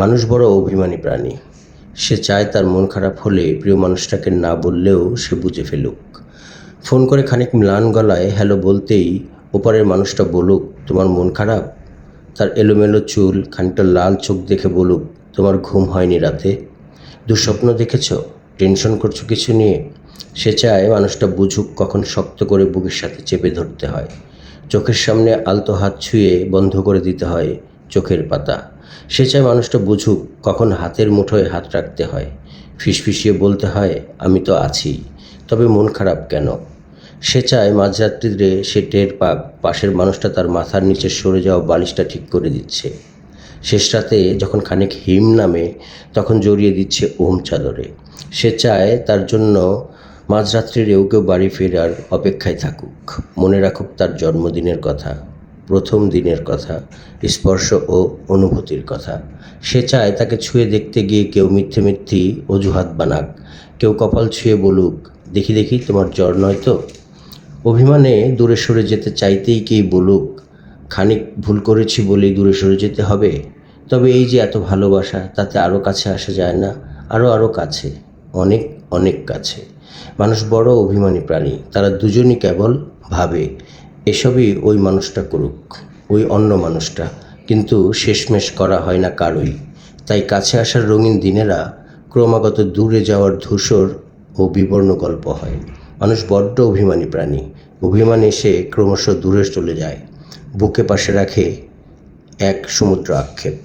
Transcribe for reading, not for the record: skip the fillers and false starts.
মানুষ বড় অভিমানী প্রাণী। সে চায় তার মন খারাপ হলে প্রিয় মানুষটাকে না বললেও সে বুঝে ফেলুক। ফোন করে খানিক ম্লান গলায় হ্যালো বলতেই ওপারের মানুষটা বলুক, তোমার মন খারাপ। তার এলোমেলো চুল, খানিকটা লাল চোখ দেখে বলুক, তোমার ঘুম হয়নি রাতে, দুঃস্বপ্ন দেখেছ, টেনশন করছো কিছু নিয়ে। সে চায় মানুষটা বুঝুক কখন শক্ত করে বুকের সাথে চেপে ধরতে হয়, চোখের সামনে আলতো হাত ছুঁয়ে বন্ধ করে দিতে হয় চোখের পাতা। সে চায় মানুষটা বুঝুক কখন হাতের মুঠোয় হাত রাখতে হয়, ফিসফিসিয়ে বলতে হয় আমি তো আছি, তবে মন খারাপ কেন। সে চায় মাঝরাত্রিতে সে টের পাক পাশের মানুষটা তার মাথার নিচে সরে যাওয়া বালিশটা ঠিক করে দিচ্ছে। শেষ রাতে যখন খানিক হিম নামে তখন জড়িয়ে দিচ্ছে ওম চাদরে। সে চায় তার জন্য মাঝরাত্রিরেও কেউ বাড়ি ফেরার অপেক্ষায় থাকুক, মনে রাখুক তার জন্মদিনের কথা, প্রথম দিনের কথা, স্পর্শ ও অনুভূতির কথা। সে চায় তাকে ছুঁয়ে দেখতে গিয়ে কেউ মিথ্যে মিথ্যি অজুহাত বানাক, কেউ কপাল ছুঁয়ে বলুক, দেখি দেখি তোমার জ্বর নয় তো। অভিমানে দূরে সরে যেতে চাইতেই কেই বলুক, খানিক ভুল করেছি বলেই দূরে সরে যেতে হবে। তবে এই যে এত ভালোবাসা, তাতে আরও কাছে আসা যায় না? আরও কাছে, অনেক অনেক কাছে। মানুষ বড় অভিমানী প্রাণী। তারা দুজনই কেবল ভাবে এসবই ওই মানুষটা করুক, ওই অন্য মানুষটা, কিন্তু শেষমেশ করা হয় না কারোই। তাই কাছে আসার রঙিন দিনেরা ক্রমাগত দূরে যাওয়ার ধূসর ও বিবর্ণ গল্প হয়। মানুষ বড্ড অভিমানী প্রাণী। অভিমান এসে ক্রমশ দূরে চলে যায়, বুকে পাশে রাখে এক সমুদ্র আক্ষেপ।